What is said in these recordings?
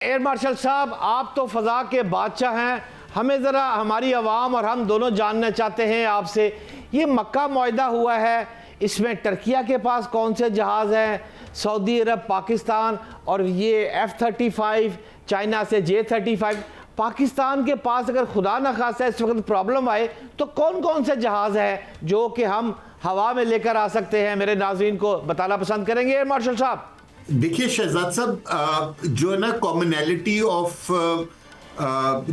Air marshal साहब, आप तो फ़ज़ा के बादशाह हैं। हमें ज़रा, हमारी आवाम और हम दोनों जानना चाहते हैं आपसे, ये मक्का मुआहदा हुआ है, इसमें टर्किया के पास कौन से जहाज़ हैं, सऊदी अरब, पाकिस्तान, और ये F-35 चाइना से J-35। पाकिस्तान के पास अगर खुदा न खास्ता इस वक्त प्रॉब्लम आए तो कौन कौन से जहाज़ हैं जो कि हम हवा में लेकर आ सकते हैं? मेरे नाज़रीन को बताना पसंद करेंगे एयर मार्शल साहब। देखिए शहजाद साहब, जो है ना कॉमनैलिटी ऑफ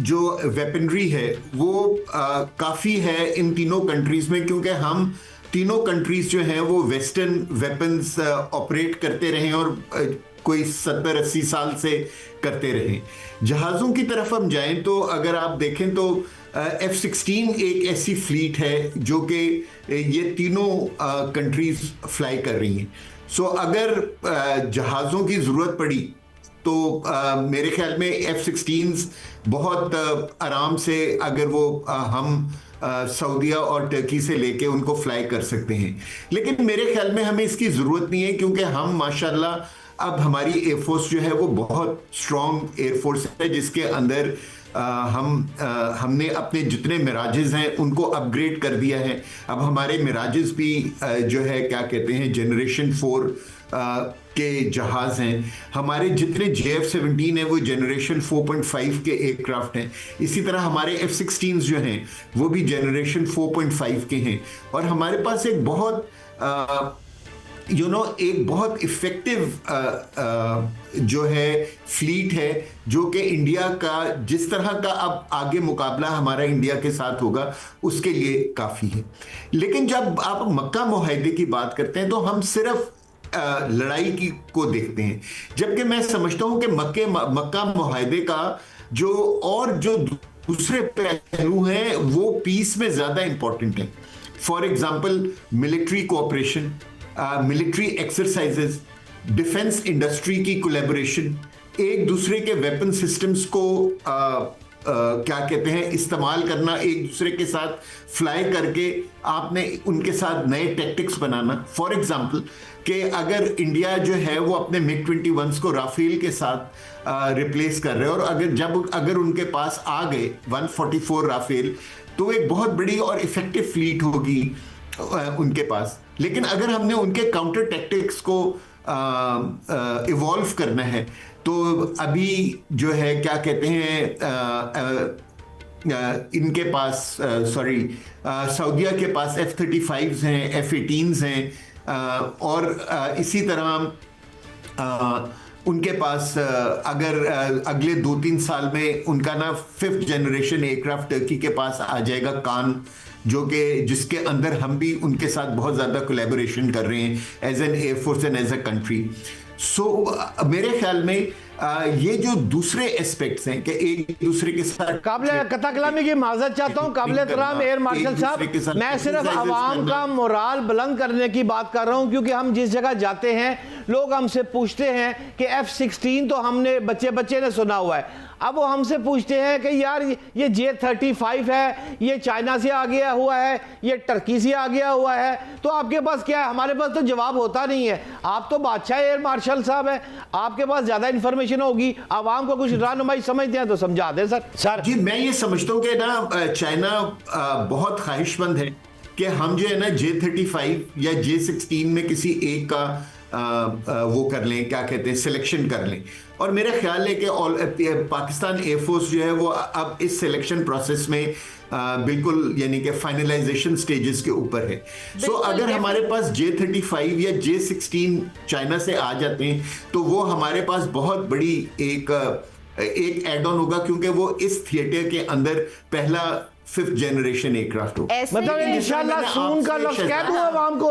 जो वेपनरी है वो काफ़ी है इन तीनों कंट्रीज़ में, क्योंकि हम तीनों कंट्रीज़ जो हैं वो वेस्टर्न वेपन्स ऑपरेट करते रहे और कोई 70-80 साल से करते रहे। जहाज़ों की तरफ हम जाएं तो अगर आप देखें तो F-16 एक ऐसी फ्लीट है जो कि ये तीनों कंट्रीज़ फ्लाई कर रही हैं। सो अगर जहाज़ों की ज़रूरत पड़ी तो मेरे ख्याल में F-16 बहुत आराम से अगर वो हम सऊदीया और टर्की से लेके उनको फ्लाई कर सकते हैं। लेकिन मेरे ख्याल में हमें इसकी ज़रूरत नहीं है, क्योंकि हम माशाल्लाह अब हमारी एयरफोर्स जो है वो बहुत स्ट्रॉन्ग एयरफोर्स है, जिसके अंदर हमने अपने जितने मिराजेस हैं उनको अपग्रेड कर दिया है। अब हमारे मिराजेस भी जो है क्या कहते हैं जनरेशन 4 के जहाज़ हैं। हमारे जितने JF-17 है वो जनरेशन 4.5 के एयरक्राफ्ट हैं। इसी तरह हमारे F-16 जो हैं वो भी जनरेशन 4.5 के हैं। और हमारे पास एक बहुत एक बहुत इफ़ेक्टिव जो है फ्लीट है, जो कि इंडिया का जिस तरह का अब आगे मुकाबला हमारा इंडिया के साथ होगा उसके लिए काफ़ी है। लेकिन जब आप मक्का मुआहदे की बात करते हैं तो हम सिर्फ लड़ाई को देखते हैं, जबकि मैं समझता हूं कि मक्का मुआहदे का जो दूसरे पहलू हैं वो पीस में ज़्यादा इंपॉर्टेंट है। For example military cooperation, military exercises, defence industry की कोलैबोरेशन, एक दूसरे के वेपन सिस्टम्स को क्या कहते हैं इस्तेमाल करना, एक दूसरे के साथ फ्लाई करके आपने उनके साथ नए टैक्टिक्स बनाना। फॉर एग्जांपल कि अगर इंडिया जो है वो अपने MiG-21 को राफेल के साथ रिप्लेस कर रहे हैं, और अगर उनके पास आ गए 144 राफेल तो एक बहुत बड़ी और इफेक्टिव फ्लीट होगी उनके पास। लेकिन अगर हमने उनके काउंटर टैक्टिक्स को इवॉल्व करना है तो अभी जो है क्या कहते हैं इनके पास सऊदीया के पास F-35 हैं, F-18 हैं, और इसी तरह उनके पास अगर अगले 2-3 साल में उनका ना 5th जनरेशन एयरक्राफ्ट टर्की के पास आ जाएगा, कान, जिसके अंदर हम भी उनके साथ बहुत ज़्यादा कोलैबोरेशन कर रहे हैं as an air force and as a country. So मेरे ख्याल में ये जो दूसरे एस्पेक्ट्स हैं कि एक दूसरे के साथ काबिल कथा कलामी की माजरत चाहता हूँ काबिल एहतराम एयर मार्शल साहब, मैं सिर्फ आवाम का मोराल बुलंद करने की बात कर रहा हूँ, क्योंकि हम जिस जगह जाते हैं लोग हमसे पूछते हैं कि F-16 तो हमने बच्चे ने सुना हुआ है, अब वो हमसे पूछते हैं कि यार ये J-35 है, ये चाइना से आ गया हुआ है, ये टर्की से आ गया हुआ है, तो आपके पास क्या है? हमारे पास तो जवाब होता नहीं है। आप तो बादशाह एयर मार्शल साहब हैं, आपके पास ज़्यादा इन्फॉर्मेशन होगी, आवाम को कुछ रहनुमाई समझते हैं तो समझा दें सर। जी, मैं ये समझता हूँ कि ना चाइना बहुत ख्वाहिशमंद है कि हम जो है ना J-35 या J-16 में किसी एक का वो कर लें, क्या कहते हैं, सिलेक्शन कर लें। और मेरा ख्याल है कि पाकिस्तान एयरफोर्स जो है वो अब इस सिलेक्शन प्रोसेस में बिल्कुल यानी कि फाइनलाइजेशन स्टेजेस के ऊपर है। सो अगर हमारे पास J-35 या J-16 चाइना से आ जाते हैं तो वो हमारे पास बहुत बड़ी एक एड ऑन होगा, क्योंकि वो इस थिएटर के अंदर पहला 5th जनरेशन एयरक्राफ्ट हो। मतलब इंशाल्लाह सून का लफ्ज कह दूं आवाम को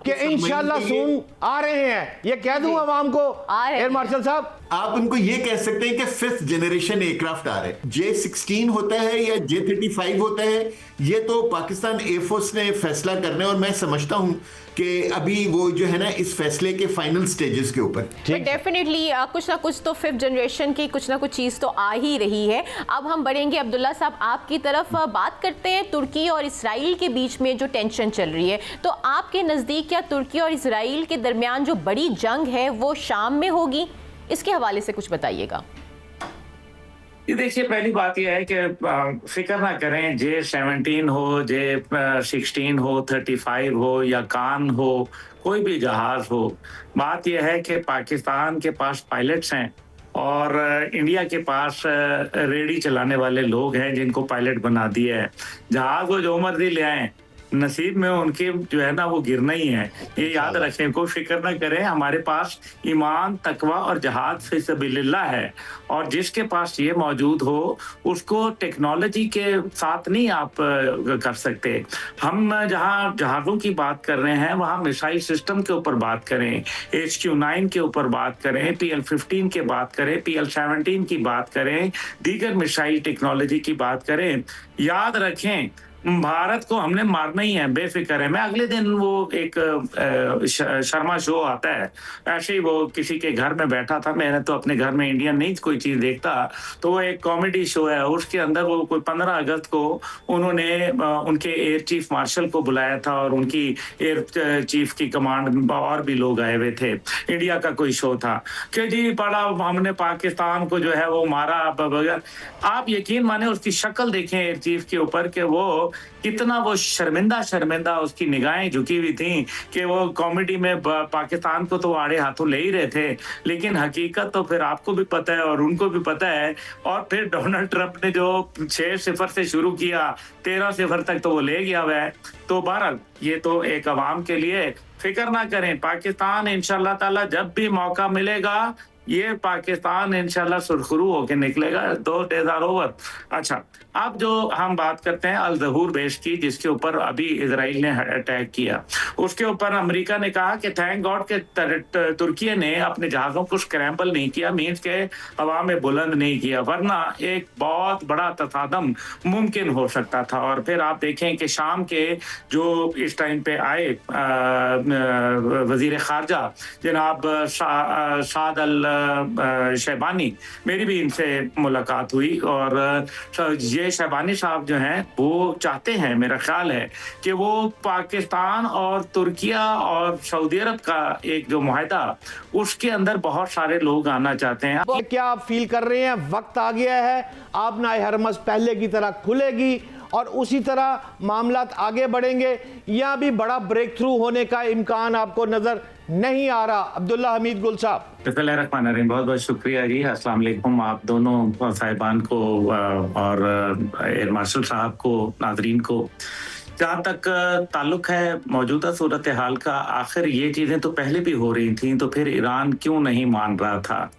कि इंशाल्लाह सून आ रहे हैं, ये कह दूं आवाम को एयर मार्शल साहब। आप उनको ये कह सकते हैं कि 5th जनरेशन एयरक्राफ्ट आ रहे हैं। J-16 होता है या J-35 होता है, ये तो पाकिस्तान एयरफोर्स ने फैसला करना है, और मैं समझता हूं कि अभी वो जो है ना इस फैसले के फाइनल स्टेजेस के ऊपर डेफिनेटली कुछ ना कुछ तो 5th जनरेशन की कुछ ना कुछ चीज़ तो आ ही रही है। अब हम बढ़ेंगे अब्दुल्ला साहब आपकी तरफ, बात करते हैं तुर्की और इसराइल के बीच में जो टेंशन चल रही है, तो आपके नज़दीक क्या तुर्की और इसराइल के दरमियान जो बड़ी जंग है वो शाम में होगी? इसके हवाले से कुछ बताइएगा। ये देखिए, पहली बात यह है कि फिक्र ना करें, J-17 हो, J-16 हो, 35 हो या कान हो, कोई भी जहाज हो। बात यह है कि पाकिस्तान के पास पायलट्स हैं और इंडिया के पास रेडी चलाने वाले लोग हैं जिनको पायलट बना दिया है। जहाज वो जो मर्जी ले आए, नसीब में उनके जो है ना वो गिरना ही है। ये याद रखें, कोई फिक्र ना करें, हमारे पास ईमान, तकवा और जहाद फी सबिलिल्लाह है, और जिसके पास ये मौजूद हो उसको टेक्नोलॉजी के साथ नहीं आप कर सकते। हम जहाँ जहाज़ों की बात कर रहे हैं वहाँ मिसाइल सिस्टम के ऊपर बात करें, HQ-9 के ऊपर बात करें, PL-15 की बात करें, PL-17 की बात करें, दीगर मिसाइल टेक्नोलॉजी की बात करें, याद रखें भारत को हमने मारना ही है, बेफिक्र है। मैं अगले दिन वो एक शर्मा शो आता है, ऐसे ही वो किसी के घर में बैठा था, मैंने तो अपने घर में इंडियन नहीं कोई चीज देखता, तो वो एक कॉमेडी शो है, उसके अंदर वो कोई 15 अगस्त को उन्होंने उनके एयर चीफ मार्शल को बुलाया था और उनकी एयर चीफ की कमांड और भी लोग आए हुए थे। इंडिया का कोई शो था कि जी बड़ा हमने पाकिस्तान को जो है वो मारा। आप यकीन माने उसकी शक्ल देखें एयर चीफ के ऊपर कि वो कितना वो शर्मिंदा उसकी निगाहें झुकी हुई थी कि वो कॉमेडी में पाकिस्तान को तो आड़े हाथों ले ही रहे थे, लेकिन हकीकत तो फिर आपको भी पता है और उनको भी पता है। और फिर डोनाल्ड ट्रंप ने जो 6-0 से शुरू किया, 13-0 तक तो वो ले गया हुआ है। तो बहरहाल ये तो एक अवाम के लिए, फिक्र ना करें, पाकिस्तान इंशाल्लाह ताला जब भी मौका मिलेगा ये पाकिस्तान इंशाल्लाह सुरखरू होके निकलेगा। 2 डेज आर ओवर। अच्छा, अब जो हम बात करते हैं अल ज़हूर बेस की, जिसके ऊपर अभी इजराइल ने अटैक किया, उसके ऊपर अमेरिका ने कहा कि थैंक गॉड के तुर्की ने अपने जहाज़ों को स्क्रैम्बल नहीं किया, मीन्स के हवा में बुलंद नहीं किया, वरना एक बहुत बड़ा तसादम मुमकिन हो सकता था। और फिर आप देखें कि शाम के जो इस टाइम पे आए वजीर खारजा जनाब साद अल शैबानी, मेरी भी इनसे मुलाकात हुई, और ये शैबानी साहब जो हैं वो चाहते हैं, मेरा ख्याल है कि वो पाकिस्तान और तुर्किया और सऊदी अरब का एक जो मुआहदा, उसके अंदर बहुत सारे लोग आना चाहते हैं। क्या आप फील कर रहे हैं वक्त आ गया है, अब ना हरमस पहले की तरह खुलेगी और उसी तरह मामलात आगे बढ़ेंगे, या भी बड़ा ब्रेक थ्रू होने का इम्कान आपको नजर नहीं आ रहा? अब्दुल्ला हमीद गुल साहब। बिस्मिल्लाहिर्रहमानिर्रहीम, बहुत बहुत शुक्रिया जी, अस्सलाम वालेकुम आप दोनों साहिबान को और एयर मार्शल साहब को, नाजरीन को। जहाँ तक ताल्लुक है मौजूदा सूरत हाल का, आखिर ये चीज़ें तो पहले भी हो रही थी, तो फिर ईरान क्यों नहीं मान रहा था?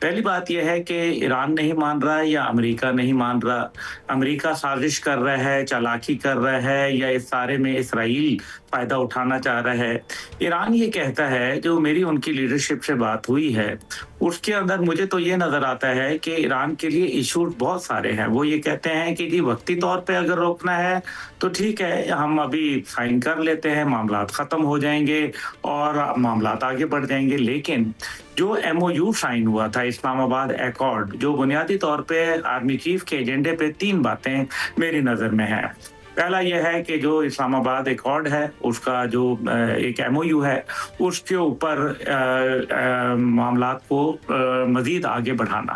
पहली बात यह है कि ईरान नहीं मान रहा है या अमेरिका नहीं मान रहा। अमेरिका साजिश कर रहा है, चालाकी कर रहा है, या इस सारे में इसराइल फ़ायदा उठाना चाह रहा है? ईरान ये कहता है, जो मेरी उनकी लीडरशिप से बात हुई है उसके अंदर मुझे तो ये नज़र आता है कि ईरान के लिए इशूज बहुत सारे हैं। वो ये कहते हैं कि जी वक्ती तौर पे अगर रोकना है तो ठीक है, हम अभी साइन कर लेते हैं, मामलात ख़त्म हो जाएंगे और मामलात आगे बढ़ जाएंगे। लेकिन जो MOU साइन हुआ था, इस्लामाबाद एकॉर्ड, जो बुनियादी तौर पे आर्मी चीफ के एजेंडे पे 3 बातें मेरी नज़र में है। पहला यह है कि जो इस्लामाबाद एकॉर्ड है उसका जो एक MOU है उसके ऊपर मामलात को मज़ीद आगे बढ़ाना।